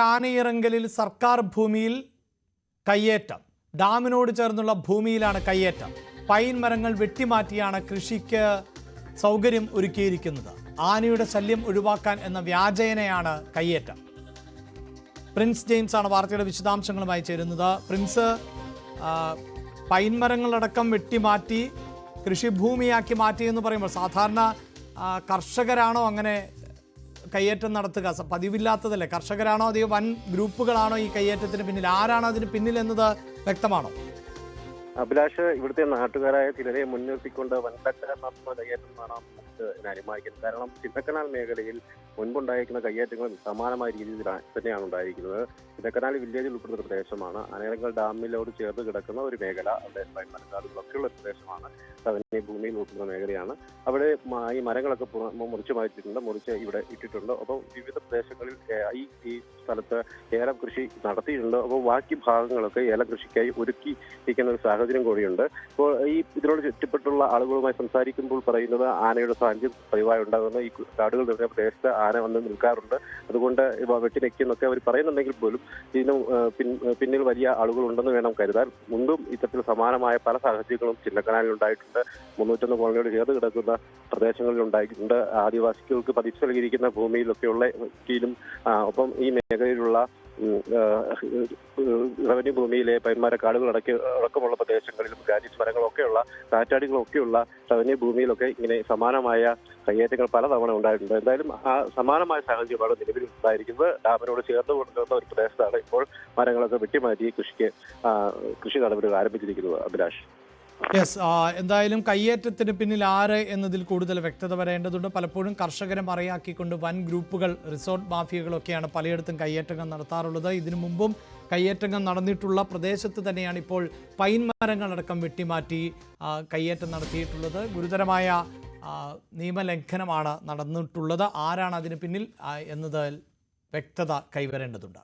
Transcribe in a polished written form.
ആനയിറങ്കലിൽ സർക്കാർ ഭൂമിയിൽ കയ്യേറ്റം. ഡാമിനോട് ചേർന്നുള്ള ഭൂമിയിലാണ് കയ്യേറ്റം. പൈൻ മരങ്ങൾ വെട്ടിമാറ്റിയാണ് കൃഷിക്ക് സൗകര്യം ഒരുക്കിയിരിക്കുന്നത്. ആനയുടെ ശല്യം ഒഴിവാക്കാൻ എന്ന വ്യാജേനയാണ് കയ്യേറ്റം. പ്രിൻസ് ജെയിംസ് ആണ് വാർത്തയുടെ വിശദാംശങ്ങളുമായി ചേരുന്നത്. പ്രിൻസ്, പൈൻ മരങ്ങളടക്കം വെട്ടിമാറ്റി കൃഷിഭൂമിയാക്കി മാറ്റിയെന്ന് പറയുമ്പോൾ സാധാരണ കർഷകരാണോ അങ്ങനെ കയ്യേറ്റം നടത്തുക? പതിവില്ലാത്തതല്ലേ? കർഷകരാണോ അതോ വൻ ഗ്രൂപ്പുകളാണോ ഈ കയ്യേറ്റത്തിന് പിന്നിൽ? ആരാണ് അതിന് പിന്നിൽ എന്നത് വ്യക്തമാണോ? അഭിലാഷ്, ഇവിടുത്തെ നാട്ടുകാരായ ചിലരെ മുൻനിർത്തിക്കൊണ്ട് വൻതട്ട നടത്തുന്ന കയ്യേറ്റമാണ് നമുക്ക് അനുമാനിക്കുന്നത്. കാരണം ചിന്നക്കനാൽ മേഖലയിൽ മുൻപുണ്ടായിരിക്കുന്ന കയ്യേറ്റങ്ങളും സമാനമായ രീതിയിൽ തന്നെയാണ് ഉണ്ടായിരിക്കുന്നത്. ചിന്നക്കനാൽ വില്ലേജിൽ ഉൾപ്പെടുന്ന പ്രദേശമാണ്. ആനയിറങ്കൽ ഡാമിലോട് ചേർന്ന് കിടക്കുന്ന ഒരു മേഖല. അവിടെ മരക്കാടുകളൊക്കെയുള്ള ഒരു പ്രദേശമാണ്. റവന്യൂ ഭൂമിയിൽ ഉൾപ്പെടുന്ന മേഖലയാണ്. അവിടെ ഈ മരങ്ങളൊക്കെ മുറിച്ചു മാറ്റിയിട്ടുണ്ട്, മുറിച്ച് ഇവിടെ ഇട്ടിട്ടുണ്ട്. അപ്പോൾ വിവിധ പ്രദേശങ്ങളിൽ ഈ സ്ഥലത്ത് ഏലം കൃഷി നടത്തിയിട്ടുണ്ട്. അപ്പോൾ ബാക്കി ഭാഗങ്ങളൊക്കെ ഏലം കൃഷിക്കായി ഒരുക്കിയിരിക്കുന്ന ഒരു സാഹചര്യം കൂടിയുണ്ട്. അപ്പോൾ ഇതിനോട് ചുറ്റപ്പെട്ടുള്ള ആളുകളുമായി സംസാരിക്കുമ്പോൾ പറയുന്നത് ആനയുടെ സാന്നിധ്യം പതിവായി ഉണ്ടാകുന്ന ഈ കാടുകൾ നിറഞ്ഞ പ്രദേശത്ത് ആന വന്ന് നിൽക്കാറുണ്ട്. അതുകൊണ്ട് വെട്ടി നിൽക്കുന്നൊക്കെ അവർ പറയുന്നുണ്ടെങ്കിൽ പോലും ഇതിന് പിന്നിൽ വലിയ ആളുകളുണ്ടെന്ന് വേണം കരുതാൻ. മുൻപും ഇത്തരത്തിൽ സമാനമായ പല സാഹചര്യങ്ങളും ചിന്നക്കനാലിൽ ഉണ്ടായിട്ടുണ്ട്. 301 കോളനിയോട് ചേർന്ന് കിടക്കുന്ന പ്രദേശങ്ങളിൽ ഉണ്ടായിട്ടുണ്ട്. ആദിവാസികൾക്ക് പതിച്ചു നൽകിയിരിക്കുന്ന ഭൂമിയിലൊക്കെയുള്ള ഒപ്പം ഈ മേഖലയിലുള്ള റവന്യൂ ഭൂമിയിലെ പൈന്മാര കാടുകൾ അടക്കമുള്ള പ്രദേശങ്ങളിലും ഗാരിസ് മരങ്ങളൊക്കെയുള്ള കാറ്റാടികളൊക്കെയുള്ള റവന്യൂ ഭൂമിയിലൊക്കെ ഇങ്ങനെ സമാനമായ കയ്യേറ്റങ്ങൾ പലതവണ ഉണ്ടായിട്ടുണ്ട്. എന്തായാലും ആ സമാനമായ സാഹചര്യമാണ് നിലവിൽ ഉണ്ടായിരിക്കുന്നത്. ഡാമിനോട് ചേർന്ന് കൊണ്ടുവന്ന ഒരു പ്രദേശത്താണ് ഇപ്പോൾ മരങ്ങളൊക്കെ വെട്ടിമാറ്റി കൃഷി നടപടികൾ ആരംഭിച്ചിരിക്കുന്നത്. അഭിലാഷ്, എന്തായാലും കയ്യേറ്റത്തിന് പിന്നിൽ ആര് എന്നതിൽ കൂടുതൽ വ്യക്തത വരേണ്ടതുണ്ട്. പലപ്പോഴും കർഷകരെ മറയാക്കിക്കൊണ്ട് വൻ ഗ്രൂപ്പുകൾ, റിസോർട്ട് മാഫിയകളൊക്കെയാണ് പലയിടത്തും കയ്യേറ്റങ്ങൾ നടത്താറുള്ളത്. ഇതിനു മുമ്പും കയ്യേറ്റങ്ങൾ നടന്നിട്ടുള്ള പ്രദേശത്ത് തന്നെയാണ് ഇപ്പോൾ പൈൻ മരങ്ങളടക്കം വെട്ടിമാറ്റി കയ്യേറ്റം നടത്തിയിട്ടുള്ളത്. ഗുരുതരമായ നിയമലംഘനമാണ് നടന്നിട്ടുള്ളത്. ആരാണ് അതിന് പിന്നിൽ എന്നതിൽ വ്യക്തത കൈവരേണ്ടതുണ്ട്.